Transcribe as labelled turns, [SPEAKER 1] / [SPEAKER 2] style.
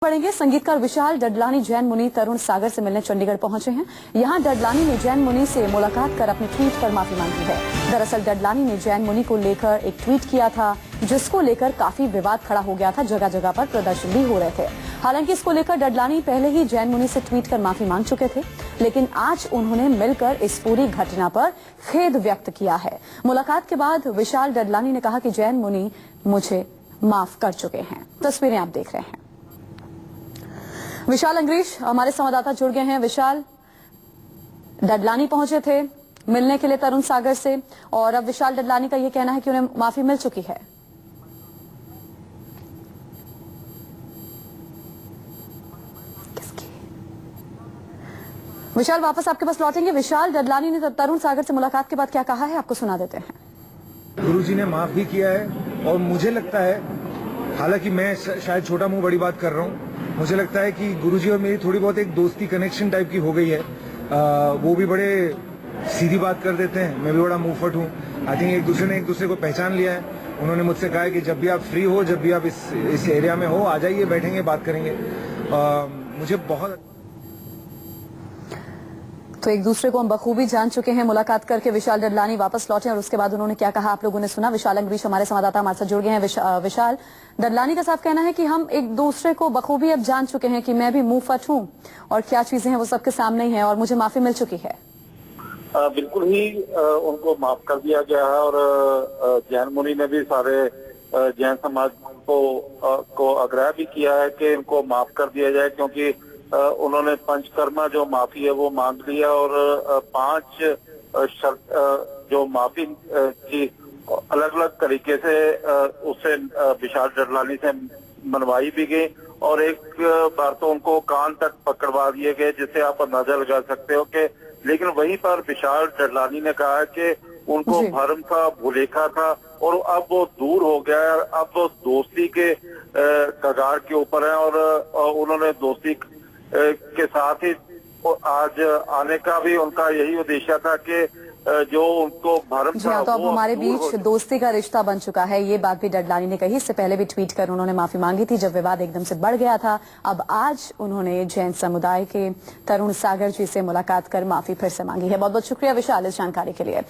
[SPEAKER 1] पढ़ेंगे। संगीतकार विशाल डडलानी जैन मुनि तरुण सागर से मिलने चंडीगढ़ पहुंचे हैं। यहां डडलानी ने जैन मुनि से मुलाकात कर अपने ट्वीट पर माफी मांगी है। दरअसल डडलानी ने जैन मुनि को लेकर एक ट्वीट किया था, जिसको लेकर काफी विवाद खड़ा हो गया था। जगह जगह पर प्रदर्शन भी हो रहे थे। हालांकि इसको लेकर डडलानी पहले ही जैन मुनि से ट्वीट कर माफी मांग चुके थे, लेकिन आज उन्होंने मिलकर इस पूरी घटना पर खेद व्यक्त किया है। मुलाकात के बाद विशाल डडलानी ने कहा कि जैन मुनि मुझे माफ कर चुके हैं। तस्वीरें आप देख रहे हैं। विशाल अंग्रीश हमारे संवाददाता जुड़ गए हैं। विशाल, डडलानी पहुंचे थे मिलने के लिए तरुण सागर से, और अब विशाल डडलानी का यह कहना है कि उन्हें माफी मिल चुकी है। विशाल, वापस आपके पास लौटेंगे। विशाल, डडलानी ने तरुण सागर से मुलाकात के बाद क्या कहा है, आपको सुना देते हैं।
[SPEAKER 2] गुरुजी ने माफ भी किया है, और मुझे लगता है, हालांकि मैं शायद छोटा मुंह बड़ी बात कर रहा हूँ, मुझे लगता है कि गुरुजी और मेरी थोड़ी बहुत एक दोस्ती कनेक्शन टाइप की हो गई है। वो भी बड़े सीधी बात कर देते हैं, मैं भी बड़ा मुंहफट हूँ। आई थिंक एक दूसरे ने एक दूसरे को पहचान लिया है। उन्होंने मुझसे कहा है कि जब भी आप फ्री हो, जब भी आप इस एरिया में हो, आ जाइए, बैठेंगे, बात करेंगे। मुझे बहुत
[SPEAKER 1] तो एक दूसरे को हम बखूबी जान चुके हैं। मुलाकात करके विशाल डडलानी वापस लौटे और उसके बाद उन्होंने क्या कहा आप लोगों ने सुना। विशाल अंग्रीश हमारे संवाददाता हमारे साथ जुड़ गए हैं। विशाल, डडलानी का साफ कहना है कि हम एक दूसरे को बखूबी अब जान चुके हैं, कि मैं भी मुंहफट हूं और क्या चीजें हैं वो सबके सामने ही है, और मुझे माफी मिल चुकी है।
[SPEAKER 3] बिल्कुल ही उनको माफ कर दिया गया है, और जैन मुनि ने भी सारे जैन समाज को आग्रह भी किया है कि इनको माफ कर दिया जाए, क्योंकि उन्होंने पंचकर्मा जो माफी है वो मांग लिया, और 5 शर्त जो माफी की अलग अलग तरीके से उससे विशाल डडलानी से मनवाई भी गई, और एक बार तो उनको कान तक पकड़वा दिए गए, जिससे आप अंदाजा लगा सकते हो कि। लेकिन वहीं पर विशाल डडलानी ने कहा है कि उनको भरम था, भुलेखा था, और अब वो दूर हो गया है। अब वो दोस्ती के कगार के ऊपर है, और उन्होंने दोस्ती के साथ ही आज आने का भी उनका यही उद्देश्य था कि जो उनको भरम था।
[SPEAKER 1] तो अब हमारे बीच दोस्ती का रिश्ता बन चुका है, ये बात भी डडलानी ने कही। इससे पहले भी ट्वीट कर उन्होंने माफी मांगी थी, जब विवाद एकदम से बढ़ गया था। अब आज उन्होंने जैन समुदाय के तरुण सागर जी से मुलाकात कर माफी फिर से मांगी है। बहुत बहुत शुक्रिया विशाल इस जानकारी के लिए।